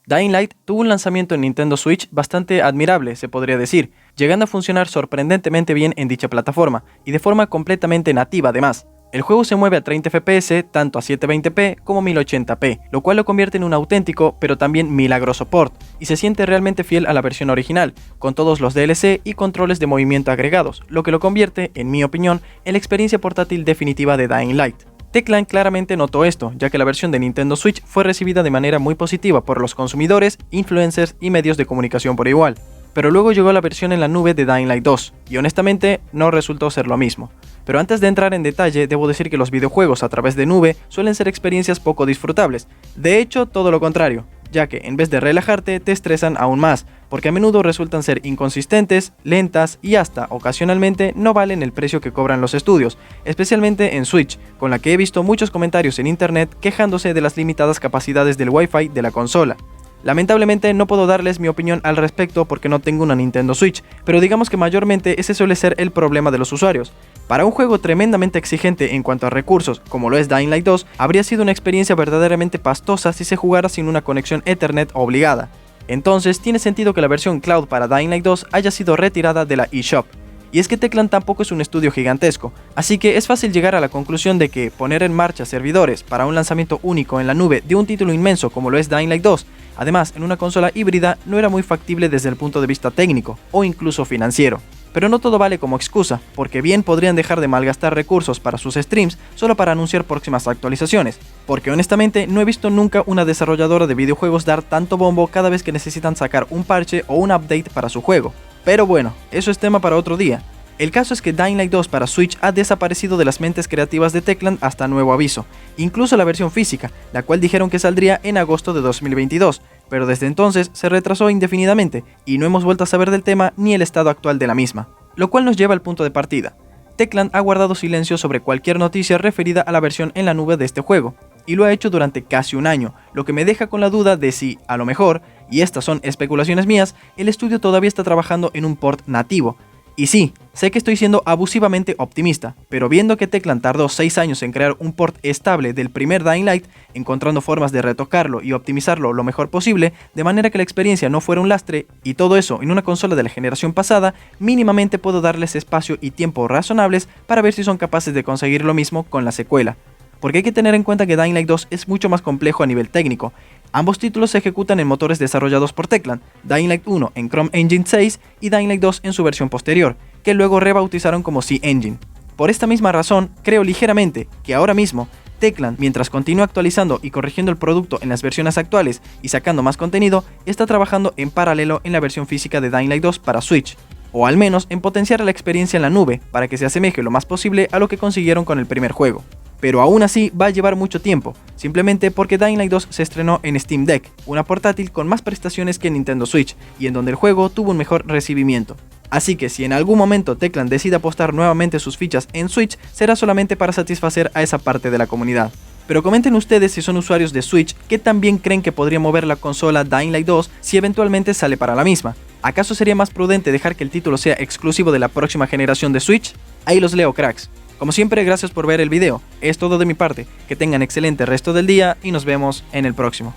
Dying Light tuvo un lanzamiento en Nintendo Switch bastante admirable, se podría decir, llegando a funcionar sorprendentemente bien en dicha plataforma, y de forma completamente nativa además. El juego se mueve a 30 FPS, tanto a 720p como 1080p, lo cual lo convierte en un auténtico, pero también milagroso port, y se siente realmente fiel a la versión original, con todos los DLC y controles de movimiento agregados, lo que lo convierte, en mi opinión, en la experiencia portátil definitiva de Dying Light. Techland claramente notó esto, ya que la versión de Nintendo Switch fue recibida de manera muy positiva por los consumidores, influencers y medios de comunicación por igual. Pero luego llegó la versión en la nube de Dying Light 2, y honestamente no resultó ser lo mismo. Pero antes de entrar en detalle, debo decir que los videojuegos a través de nube suelen ser experiencias poco disfrutables. De hecho, todo lo contrario, ya que en vez de relajarte, te estresan aún más, porque a menudo resultan ser inconsistentes, lentas y hasta, ocasionalmente, no valen el precio que cobran los estudios, especialmente en Switch, con la que he visto muchos comentarios en internet quejándose de las limitadas capacidades del Wi-Fi de la consola. Lamentablemente no puedo darles mi opinión al respecto porque no tengo una Nintendo Switch, pero digamos que mayormente ese suele ser el problema de los usuarios. Para un juego tremendamente exigente en cuanto a recursos, como lo es Dying Light 2, habría sido una experiencia verdaderamente pastosa si se jugara sin una conexión Ethernet obligada. Entonces tiene sentido que la versión Cloud para Dying Light 2 haya sido retirada de la eShop. Y es que Techland tampoco es un estudio gigantesco, así que es fácil llegar a la conclusión de que poner en marcha servidores para un lanzamiento único en la nube de un título inmenso como lo es Dying Light 2, además en una consola híbrida, no era muy factible desde el punto de vista técnico o incluso financiero. Pero no todo vale como excusa, porque bien podrían dejar de malgastar recursos para sus streams solo para anunciar próximas actualizaciones, porque honestamente no he visto nunca una desarrolladora de videojuegos dar tanto bombo cada vez que necesitan sacar un parche o un update para su juego. Pero bueno, eso es tema para otro día. El caso es que Dying Light 2 para Switch ha desaparecido de las mentes creativas de Techland hasta nuevo aviso, incluso la versión física, la cual dijeron que saldría en agosto de 2022, pero desde entonces se retrasó indefinidamente y no hemos vuelto a saber del tema ni el estado actual de la misma. Lo cual nos lleva al punto de partida. Techland ha guardado silencio sobre cualquier noticia referida a la versión en la nube de este juego, y lo ha hecho durante casi un año, lo que me deja con la duda de si, a lo mejor, y estas son especulaciones mías, el estudio todavía está trabajando en un port nativo. Y sí, sé que estoy siendo abusivamente optimista, pero viendo que Techland tardó 6 años en crear un port estable del primer Dying Light, encontrando formas de retocarlo y optimizarlo lo mejor posible, de manera que la experiencia no fuera un lastre, y todo eso en una consola de la generación pasada, mínimamente puedo darles espacio y tiempo razonables para ver si son capaces de conseguir lo mismo con la secuela. Porque hay que tener en cuenta que Dying Light 2 es mucho más complejo a nivel técnico. Ambos títulos se ejecutan en motores desarrollados por Techland, Dying Light 1 en Chrome Engine 6 y Dying Light 2 en su versión posterior, que luego rebautizaron como CyEngine. Por esta misma razón, creo ligeramente que ahora mismo, Techland, mientras continúa actualizando y corrigiendo el producto en las versiones actuales y sacando más contenido, está trabajando en paralelo en la versión física de Dying Light 2 para Switch, o al menos en potenciar la experiencia en la nube para que se asemeje lo más posible a lo que consiguieron con el primer juego. Pero aún así va a llevar mucho tiempo, simplemente porque Dying Light 2 se estrenó en Steam Deck, una portátil con más prestaciones que Nintendo Switch, y en donde el juego tuvo un mejor recibimiento. Así que si en algún momento Techland decide apostar nuevamente sus fichas en Switch, será solamente para satisfacer a esa parte de la comunidad. Pero comenten ustedes si son usuarios de Switch, ¿qué también creen que podría mover la consola Dying Light 2 si eventualmente sale para la misma? ¿Acaso sería más prudente dejar que el título sea exclusivo de la próxima generación de Switch? Ahí los leo, cracks. Como siempre, gracias por ver el video. Es todo de mi parte. Que tengan excelente resto del día y nos vemos en el próximo.